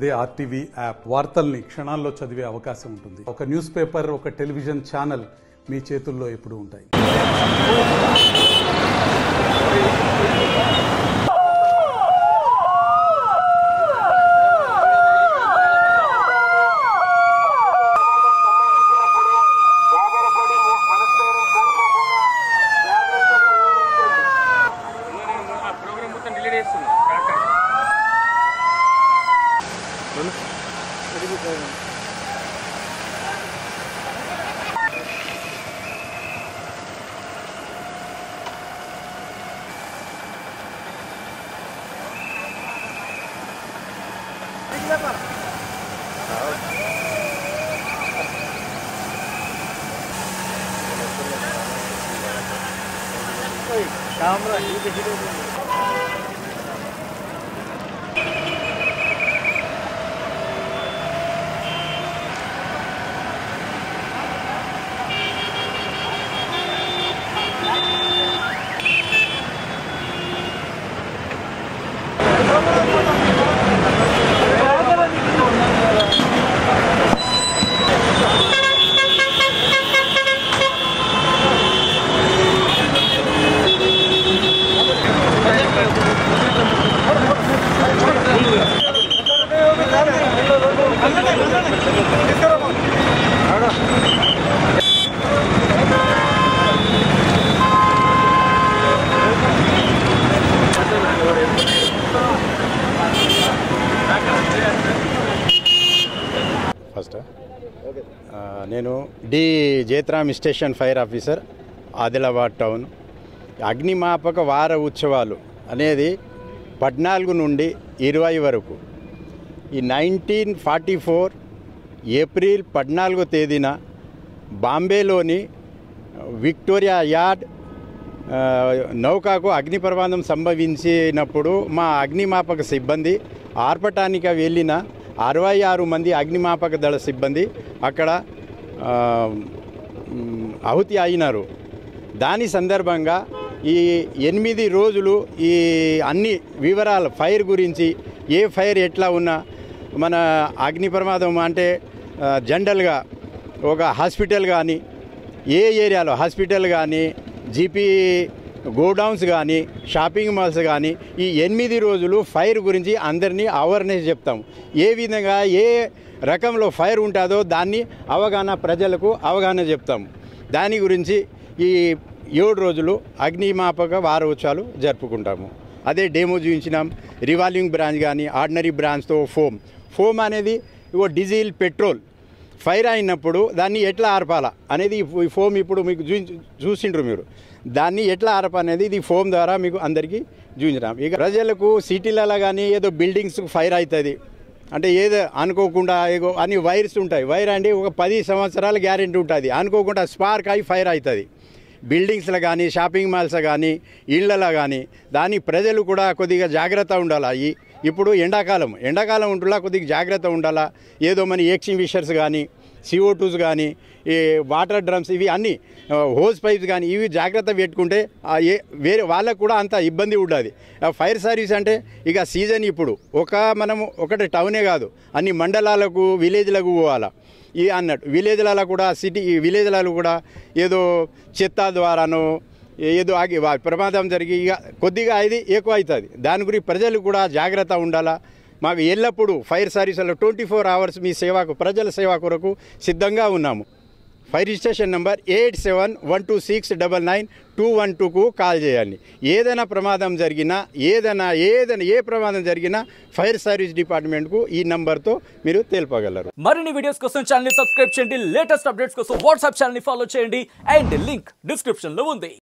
అదే RTV app వార్తల్ని క్షణాల్లో చదివే అవకాశం ఉంటుంది. ఒక న్యూస్ పేపర్, ఒక టెలివిజన్ ఛానల్ మీ చేతుల్లో ఎప్పుడూ ఉంటాయి. నేను D Jethram station fire officer, Adilabad town. అగ్నిమాపక వార ఉత్సవాలు అనేది 14 నుండి 20 వరకు ఈ 1944 ఏప్రిల్ 14వ తేదీన బాంబేలోని విక్టోరియా యార్డ్ నౌకకు అగ్ని ప్రమాదం సంభవించినప్పుడు మా అగ్నిమాపక సిబ్బంది ఆర్పటానికి వెళ్ళిన 66 మంది అగ్నిమాపక దళ సిబ్బంది అక్కడ ఆహుతి అయినారు. దాని సందర్భంగా ఈ 8 రోజులు ఈ అన్ని వివరాలు ఫైర్ గురించి, ఏ ఫైర్ ఎట్లా ఉన్నా, మన అగ్ని ప్రమాదం అంటే జనరల్గా ఒక హాస్పిటల్ కానీ, ఏ ఏరియాలో హాస్పిటల్ కానీ, జీపీ గోడౌన్స్ కానీ, షాపింగ్ మాల్స్ కానీ, ఈ 8 రోజులు ఫైర్ గురించి అందరినీ అవేర్నెస్ చెప్తాం. ఏ విధంగా ఏ రకంలో ఫైర్ ఉంటుందో దాన్ని ప్రజలకు అవగాహన చెప్తాం. దాని గురించి ఈ 7 రోజులు అగ్నిమాపక వారోత్సవాలు జరుపుకుంటాము. అదే డెమో చూపించినాం. రివాల్వింగ్ బ్రాంచ్ కానీ, ఆర్డినరీ బ్రాంచ్తో ఫోమ్ అనేది డీజిల్, పెట్రోల్ ఫైర్ అయినప్పుడు దాన్ని ఎట్లా ఆర్పాలా అనేది ఈ ఫోమ్ ఇప్పుడు మీకు చూసిండ్రు. మీరు దాన్ని ఎట్లా ఆర్పాలనేది ఇది ఫోమ్ ద్వారా మీకు అందరికీ చూపించినాం. ఇక ప్రజలకు సిటీలలో కానీ ఏదో బిల్డింగ్స్ ఫైర్ అవుతుంది అంటే ఏదో అనుకోకుండా ఏదో అన్ని వైర్స్ ఉంటాయి. వైర్ అంటే ఒక 10 సంవత్సరాల గ్యారెంటీ ఉంటుంది. అనుకోకుండా స్పార్క్ అయి ఫైర్ అవుతుంది. బిల్డింగ్స్లో కానీ, షాపింగ్ మాల్స్ కానీ, ఇళ్లలో కానీ. దాన్ని ప్రజలు కూడా కొద్దిగా జాగ్రత్త ఉండాలి. ఇప్పుడు ఎండాకాలం ఉంటులా కొద్దిగా జాగ్రత్త ఉండాలా. ఏదో మన ఎక్స్టింగ్విషర్స్ కానీ, CO2s కానీ, ఈ వాటర్ డ్రమ్స్, ఇవి అన్నీ హోస్ పైప్స్ కానీ ఇవి జాగ్రత్త పెట్టుకుంటే వేరే వాళ్ళకు కూడా అంత ఇబ్బంది ఉండదు. ఫైర్ సర్వీస్ అంటే ఇక సీజన్ ఇప్పుడు మనము ఒకటి టౌనే కాదు, అన్ని మండలాలకు, విలేజ్లకు పోవాలా. ఈ అన్నట్టు విలేజ్లలో కూడా, విలేజ్లలో కూడా ఏదో చెత్త ద్వారానో ఏదో ప్రమాదం జరిగి ఇక కొద్దిగా ఇది ఎక్కువ అవుతుంది. దాని గురించి ప్రజలు కూడా జాగ్రత్త ఉండాలా. మాకు ఎల్లప్పుడూ ఫైర్ సర్వీసులో 24 hours మీ సేవకు, ప్రజల సేవ కొరకు సిద్ధంగా ఉన్నాము. ఫైర్ స్టేషన్ నెంబర్ 8712699212కు కాల్ చేయండి. ఏదైనా ప్రమాదం జరిగినా, ఏ ప్రమాదం జరిగినా ఫైర్ సర్వీస్ డిపార్ట్మెంట్కు ఈ నంబర్తో మీరు తెలుపగలరు. మరిన్ని వీడియోస్ కోసం ఛానల్ సబ్స్క్రైబ్ చేయండి. లేటెస్ట్ అప్డేట్స్ కోసం వాట్సాప్ ఛానల్ ఫాలో చేయండి. అండ్ లింక్ డిస్క్రిప్షన్లో ఉంది.